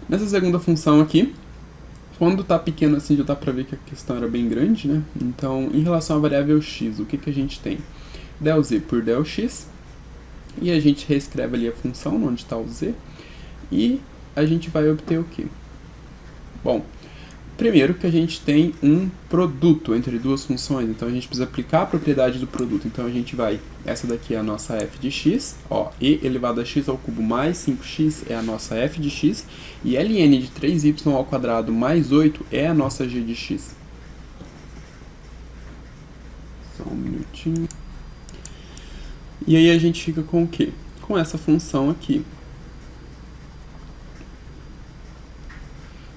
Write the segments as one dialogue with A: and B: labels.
A: Nessa segunda função aqui, quando tá pequeno assim já dá pra ver que a questão era bem grande, né? Então, em relação à variável x, o que a gente tem? Del z por del x, e a gente reescreve ali a função, onde está o z, e a gente vai obter o quê? Bom, primeiro que a gente tem um produto entre duas funções, então a gente precisa aplicar a propriedade do produto. Então a gente vai, essa daqui é a nossa f de x, ó, e elevado a x ao cubo mais 5x é a nossa f de x, e ln de 3y ao quadrado mais 8 é a nossa g de x. Só um minutinho. E aí a gente fica com o quê? Com essa função aqui.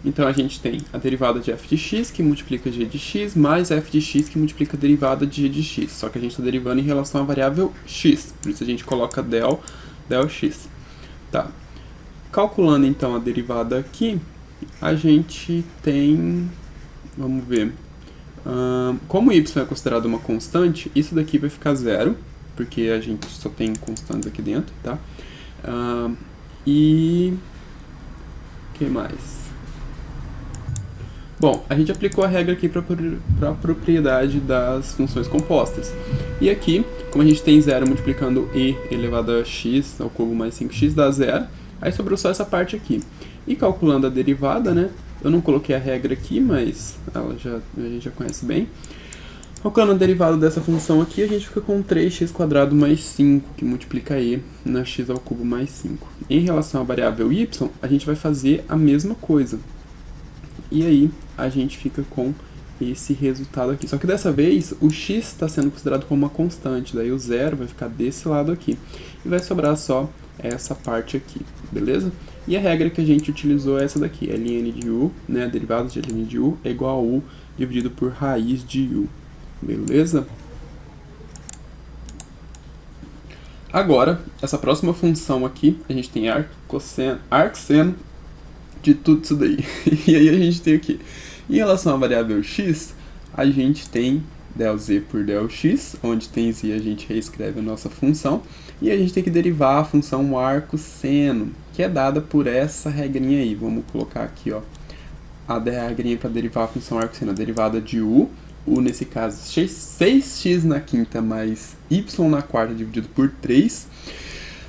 A: Então a gente tem a derivada de f de x, que multiplica g de x, mais f de x, que multiplica a derivada de g de x. Só que a gente está derivando em relação à variável x, por isso a gente coloca del x. Tá. Calculando então a derivada aqui, a gente tem... Vamos ver. Como y é considerado uma constante, isso daqui vai ficar zero, porque a gente só tem constantes aqui dentro, tá? E... o que mais? Bom, a gente aplicou a regra aqui para a propriedade das funções compostas. E aqui, como a gente tem zero multiplicando e elevado a x ao cubo mais 5x dá zero, aí sobrou só essa parte aqui. E calculando a derivada, né, eu não coloquei a regra aqui, mas a gente já conhece bem. Calculando a derivada dessa função aqui, a gente fica com 3x² mais 5, que multiplica e na x ao cubo mais 5. Em relação à variável y, a gente vai fazer a mesma coisa. E aí a gente fica com esse resultado aqui. Só que dessa vez o x está sendo considerado como uma constante, daí o zero vai ficar desse lado aqui. E vai sobrar só essa parte aqui, beleza? E a regra que a gente utilizou é essa daqui, ln de u, né, a derivada de ln de u é igual a u dividido por raiz de u, beleza? Agora, essa próxima função aqui, a gente tem arcseno de tudo isso daí. E aí a gente tem o quê? Em relação à variável x, a gente tem del z por del x, onde tem z a gente reescreve a nossa função, e a gente tem que derivar a função arcosseno, que é dada por essa regrinha aí. Vamos colocar aqui, ó, a regrinha para derivar a função arcosseno, a derivada de u nesse caso 6x na quinta mais y na quarta dividido por 3,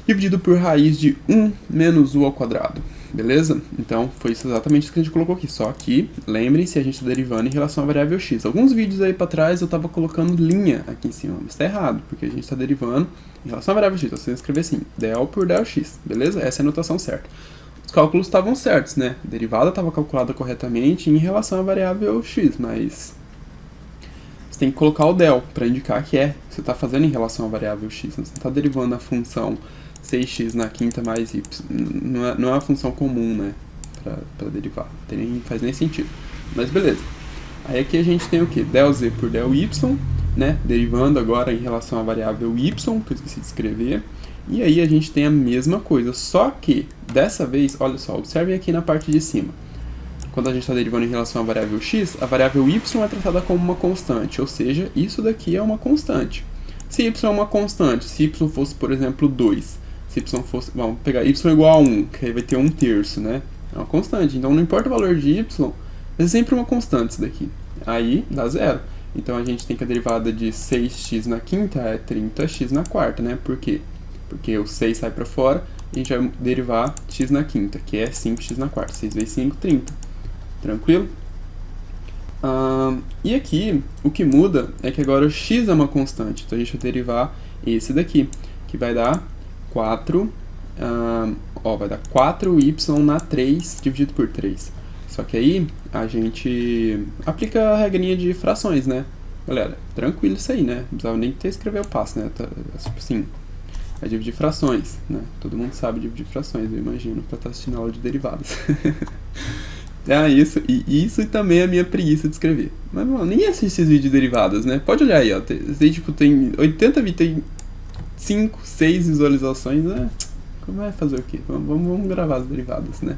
A: dividido por raiz de 1 menos u ao quadrado. Beleza? Então, foi isso exatamente isso que a gente colocou aqui. Só que, lembrem-se, a gente está derivando em relação à variável x. Alguns vídeos aí para trás eu estava colocando linha aqui em cima, mas está errado, porque a gente está derivando em relação à variável x. Então, você escrever assim, del por del x. Beleza? Essa é a notação certa. Os cálculos estavam certos, né? A derivada estava calculada corretamente em relação à variável x, mas você tem que colocar o del para indicar que você está fazendo em relação à variável x. Você não está derivando a função 6x na quinta mais y. Não é uma função comum, né, para derivar. Não faz nem sentido. Mas beleza. Aí aqui a gente tem o que? Del z por del y, né, derivando agora em relação à variável y, que eu esqueci de escrever. E aí a gente tem a mesma coisa, só que dessa vez, olha só, observem aqui na parte de cima. Quando a gente está derivando em relação à variável x, a variável y é tratada como uma constante, ou seja, isso daqui é uma constante. Se y é uma constante, se y fosse, por exemplo, 2, se y fosse, vamos pegar y igual a 1, que aí vai ter 1/3, né? É uma constante, então não importa o valor de y, é sempre uma constante isso daqui. Aí dá zero. Então a gente tem que a derivada de 6x na quinta é 30x na quarta, né? Por quê? Porque o 6 sai para fora e a gente vai derivar x na quinta, que é 5x na quarta. 6 vezes 5, 30. Tranquilo? E aqui, o que muda é que agora o x é uma constante. Então a gente vai derivar esse daqui, que vai dar 4, vai dar 4y na 3 dividido por 3. Só que aí a gente aplica a regrinha de frações, né? Galera, tranquilo isso aí, né? Não precisava nem ter escrever o passo, né? Tipo assim, é dividir frações, né? Todo mundo sabe dividir frações, eu imagino, pra estar assistindo aula de derivadas. Isso também é a minha preguiça de escrever. Mas, mano, nem assiste esses vídeos de derivadas, né? Pode olhar aí, ó. Tem 80 vídeos, tem 5, 6 visualizações, né? Como é fazer o quê? Vamos gravar as derivadas, né?